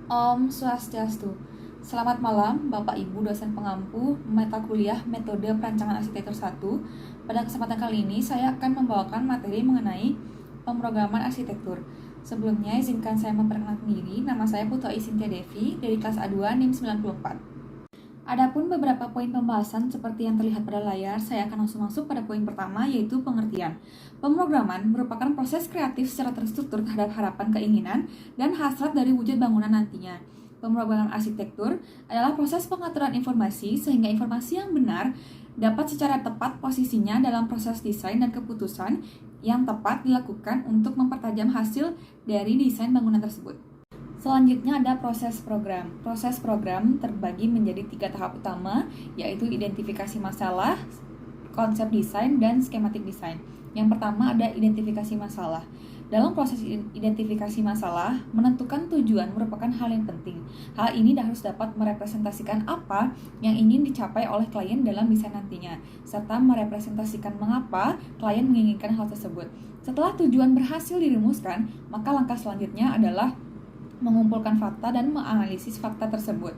Om Swastiastu. Selamat malam, Bapak Ibu dosen pengampu mata kuliah Metode Perancangan Arsitektur 1. Pada kesempatan kali ini, saya akan membawakan materi mengenai pemrograman arsitektur. Sebelumnya, izinkan saya memperkenalkan diri. Nama saya Putu Cynthia Devi dari kelas A2 NIM 94. Adapun beberapa poin pembahasan seperti yang terlihat pada layar, saya akan langsung masuk pada poin pertama, yaitu pengertian. Pemrograman merupakan proses kreatif secara terstruktur terhadap harapan, keinginan, dan hasrat dari wujud bangunan nantinya. Pemrograman arsitektur adalah proses pengaturan informasi sehingga informasi yang benar dapat secara tepat posisinya dalam proses desain dan keputusan yang tepat dilakukan untuk mempertajam hasil dari desain bangunan tersebut. Selanjutnya ada proses program. Proses program terbagi menjadi 3 tahap utama, yaitu identifikasi masalah, konsep desain, dan skematik desain. Yang pertama ada identifikasi masalah. Dalam proses identifikasi masalah, menentukan tujuan merupakan hal yang penting. Hal ini harus dapat merepresentasikan apa yang ingin dicapai oleh klien dalam desain nantinya, serta merepresentasikan mengapa klien menginginkan hal tersebut. Setelah tujuan berhasil dirumuskan, maka langkah selanjutnya adalah mengumpulkan fakta dan menganalisis fakta tersebut.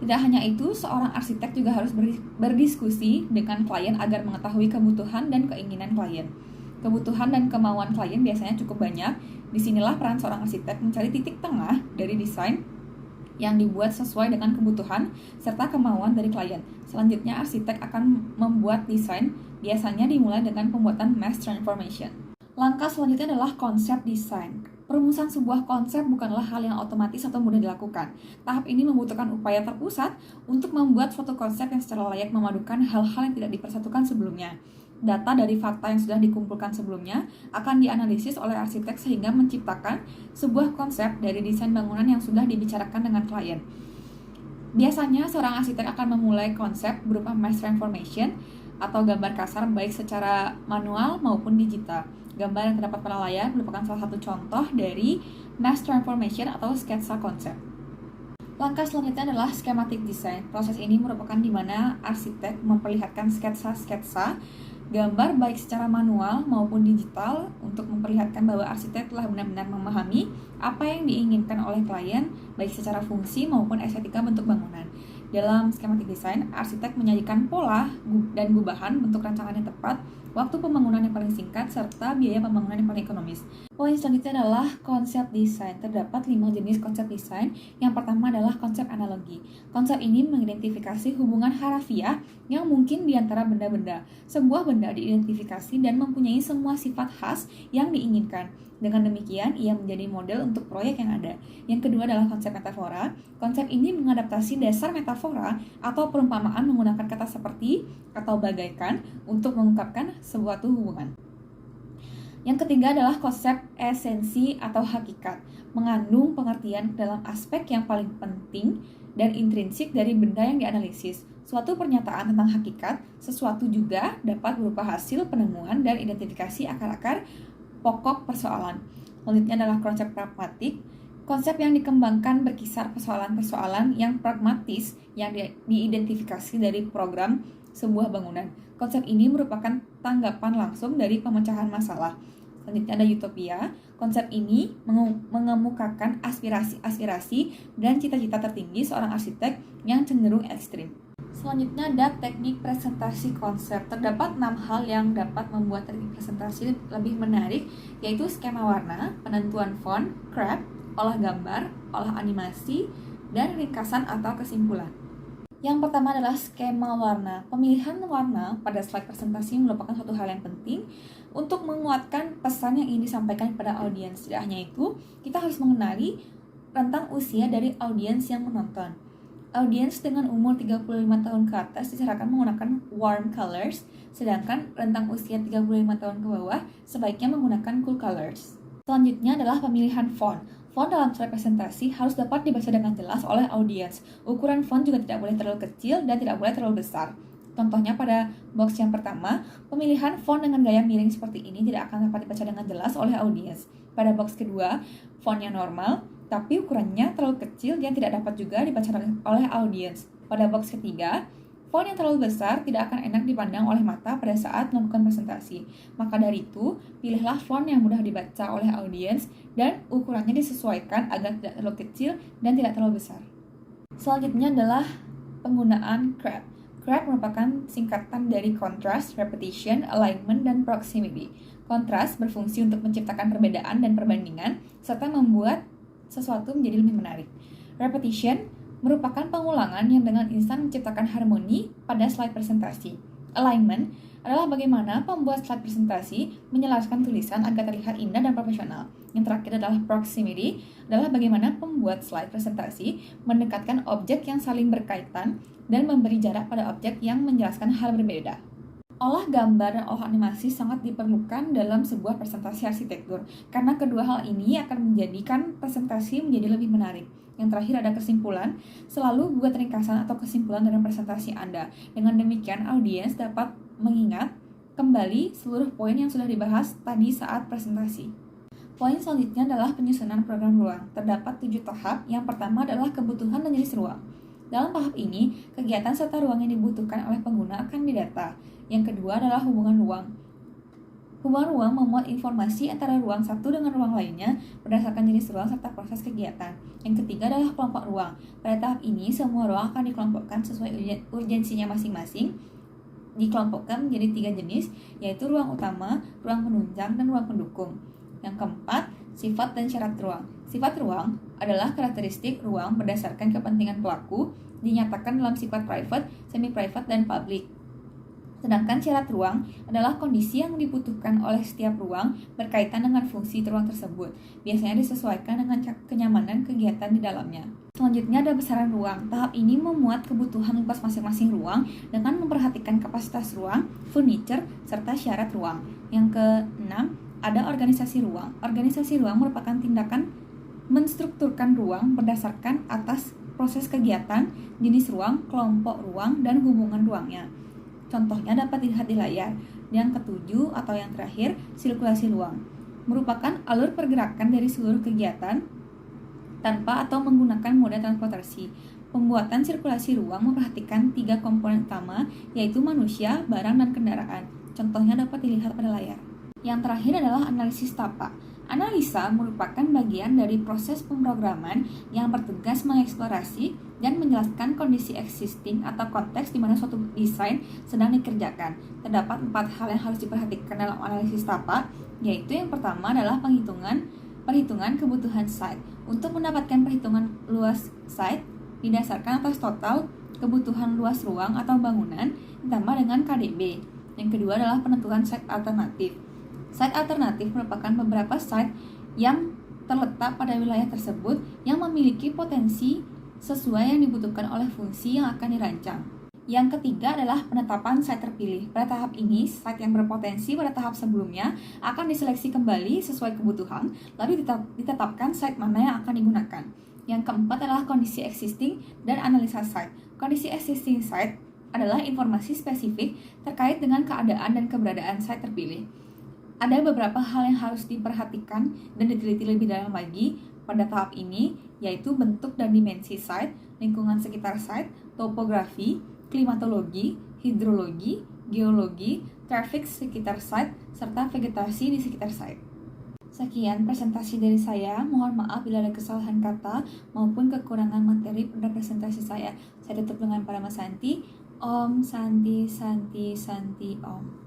Tidak hanya itu, seorang arsitek juga harus berdiskusi dengan klien agar mengetahui kebutuhan dan keinginan klien. Kebutuhan dan kemauan klien biasanya cukup banyak. Disinilah peran seorang arsitek mencari titik tengah dari desain yang dibuat sesuai dengan kebutuhan serta kemauan dari klien. Selanjutnya, arsitek akan membuat desain, biasanya dimulai dengan pembuatan mass transformation. Langkah selanjutnya adalah konsep desain. Perumusan sebuah konsep bukanlah hal yang otomatis atau mudah dilakukan. Tahap ini membutuhkan upaya terpusat untuk membuat suatu konsep yang secara layak memadukan hal-hal yang tidak dipersatukan sebelumnya. Data dari fakta yang sudah dikumpulkan sebelumnya akan dianalisis oleh arsitek sehingga menciptakan sebuah konsep dari desain bangunan yang sudah dibicarakan dengan klien. Biasanya, seorang arsitek akan memulai konsep berupa mass transformation atau gambar kasar baik secara manual maupun digital. Gambar yang terdapat pada layar merupakan salah satu contoh dari mass transformation atau sketsa konsep. Langkah selanjutnya adalah schematic design. Proses ini merupakan di mana arsitek memperlihatkan sketsa-sketsa gambar baik secara manual maupun digital untuk memperlihatkan bahwa arsitek telah benar-benar memahami apa yang diinginkan oleh klien baik secara fungsi maupun estetika bentuk bangunan. Dalam schematic design, arsitek menyajikan pola dan gubahan bentuk rancangan yang tepat, waktu pembangunan yang paling singkat, serta biaya pembangunan yang paling ekonomis. Poin selanjutnya adalah konsep desain. Terdapat 5 jenis konsep desain. Yang pertama adalah konsep analogi. Konsep ini mengidentifikasi hubungan harafiah yang mungkin di antara benda-benda. Sebuah benda diidentifikasi dan mempunyai semua sifat khas yang diinginkan. Dengan demikian, ia menjadi model untuk proyek yang ada. Yang kedua adalah konsep metafora. Konsep ini mengadaptasi dasar metafora atau perumpamaan menggunakan kata seperti atau bagaikan untuk mengungkapkan suatu hubungan. Yang ketiga adalah konsep esensi atau hakikat, mengandung pengertian dalam aspek yang paling penting dan intrinsik dari benda yang dianalisis. Suatu pernyataan tentang hakikat, sesuatu juga dapat berupa hasil penemuan dan identifikasi akar-akar pokok persoalan. Selanjutnya adalah konsep pragmatik. Konsep yang dikembangkan berkisar persoalan-persoalan yang pragmatis yang diidentifikasi dari program sebuah bangunan. Konsep ini merupakan tanggapan langsung dari pemecahan masalah. Selanjutnya ada utopia. Konsep ini mengemukakan aspirasi-aspirasi dan cita-cita tertinggi seorang arsitek yang cenderung ekstrim. Selanjutnya ada teknik presentasi konsep. Terdapat 6 hal yang dapat membuat teknik presentasi lebih menarik, yaitu skema warna, penentuan font, craft, olah gambar, olah animasi, dan ringkasan atau kesimpulan. Yang pertama adalah skema warna. Pemilihan warna pada slide presentasi merupakan suatu hal yang penting untuk menguatkan pesan yang ingin disampaikan kepada audiens. Tidak hanya itu, kita harus mengenali rentang usia dari audiens yang menonton. Audiens dengan umur 35 tahun ke atas disarankan menggunakan warm colors, sedangkan rentang usia 35 tahun ke bawah sebaiknya menggunakan cool colors. Selanjutnya adalah pemilihan font. Font dalam slide presentasi harus dapat dibaca dengan jelas oleh audiens. Ukuran font juga tidak boleh terlalu kecil dan tidak boleh terlalu besar. Contohnya pada box yang pertama, pemilihan font dengan gaya miring seperti ini tidak akan dapat dibaca dengan jelas oleh audiens. Pada box kedua, fontnya normal, tapi ukurannya terlalu kecil dan tidak dapat juga dibaca oleh audiens. Pada box ketiga, Font yang terlalu besar tidak akan enak dipandang oleh mata pada saat melakukan presentasi. Maka dari itu, pilihlah font yang mudah dibaca oleh audiens dan ukurannya disesuaikan agar tidak terlalu kecil dan tidak terlalu besar. Selanjutnya adalah penggunaan CRAP. CRAP merupakan singkatan dari Contrast, Repetition, Alignment, dan Proximity. Kontras berfungsi untuk menciptakan perbedaan dan perbandingan, serta membuat sesuatu menjadi lebih menarik. Repetition merupakan pengulangan yang dengan instan menciptakan harmoni pada slide presentasi. Alignment adalah bagaimana pembuat slide presentasi menyelaraskan tulisan agar terlihat indah dan profesional. Yang terakhir adalah proximity, adalah bagaimana pembuat slide presentasi mendekatkan objek yang saling berkaitan dan memberi jarak pada objek yang menjelaskan hal berbeda. Olah gambar dan olah animasi sangat diperlukan dalam sebuah presentasi arsitektur, karena kedua hal ini akan menjadikan presentasi menjadi lebih menarik. Yang terakhir ada kesimpulan, selalu buat ringkasan atau kesimpulan dalam presentasi Anda. Dengan demikian, audiens dapat mengingat kembali seluruh poin yang sudah dibahas tadi saat presentasi. Poin selanjutnya adalah penyusunan program ruang. Terdapat 7 tahap. Yang pertama adalah kebutuhan dan jenis ruang. Dalam tahap ini, kegiatan serta ruang yang dibutuhkan oleh pengguna akan didata. Yang kedua adalah hubungan ruang. Hubungan ruang memuat informasi antara ruang satu dengan ruang lainnya berdasarkan jenis ruang serta proses kegiatan. Yang ketiga adalah kelompok ruang. Pada tahap ini, semua ruang akan dikelompokkan sesuai urgensinya masing-masing. Dikelompokkan menjadi 3 jenis, yaitu ruang utama, ruang penunjang, dan ruang pendukung. Yang keempat, sifat dan syarat ruang. Sifat ruang adalah karakteristik ruang berdasarkan kepentingan pelaku, dinyatakan dalam sifat private, semi-private, dan public. Sedangkan syarat ruang adalah kondisi yang dibutuhkan oleh setiap ruang berkaitan dengan fungsi ruang tersebut. Biasanya disesuaikan dengan kenyamanan kegiatan di dalamnya. Selanjutnya ada besaran ruang. Tahap ini memuat kebutuhan luas masing-masing ruang dengan memperhatikan kapasitas ruang, furniture, serta syarat ruang. Yang keenam, ada organisasi ruang. Organisasi ruang merupakan tindakan menstrukturkan ruang berdasarkan atas proses kegiatan, jenis ruang, kelompok ruang, dan hubungan ruangnya. Contohnya dapat dilihat di layar. Yang ketujuh atau yang terakhir, sirkulasi ruang. Merupakan alur pergerakan dari seluruh kegiatan tanpa atau menggunakan moda transportasi. Pembuatan sirkulasi ruang memperhatikan 3 komponen utama, yaitu manusia, barang, dan kendaraan. Contohnya dapat dilihat pada layar. Yang terakhir adalah analisis tapak. Analisa merupakan bagian dari proses pemrograman yang bertugas mengeksplorasi dan menjelaskan kondisi existing atau konteks di mana suatu desain sedang dikerjakan. Terdapat 4 hal yang harus diperhatikan dalam analisis tapak, yaitu yang pertama adalah perhitungan kebutuhan site. Untuk mendapatkan perhitungan luas site didasarkan atas total kebutuhan luas ruang atau bangunan ditambah dengan KDB. Yang kedua adalah penentuan site alternatif. Site alternatif merupakan beberapa site yang terletak pada wilayah tersebut yang memiliki potensi sesuai yang dibutuhkan oleh fungsi yang akan dirancang. Yang ketiga adalah penetapan site terpilih. Pada tahap ini, site yang berpotensi pada tahap sebelumnya akan diseleksi kembali sesuai kebutuhan, lalu ditetapkan site mana yang akan digunakan. Yang keempat adalah kondisi existing dan analisa site. Kondisi existing site adalah informasi spesifik terkait dengan keadaan dan keberadaan site terpilih. Ada beberapa hal yang harus diperhatikan dan diteliti lebih dalam lagi pada tahap ini, yaitu bentuk dan dimensi site, lingkungan sekitar site, topografi, klimatologi, hidrologi, geologi, traffic sekitar site, serta vegetasi di sekitar site. Sekian presentasi dari saya. Mohon maaf bila ada kesalahan kata maupun kekurangan materi pada presentasi saya. Saya tutup dengan Parama Santi. Om Santi Santi Santi Om.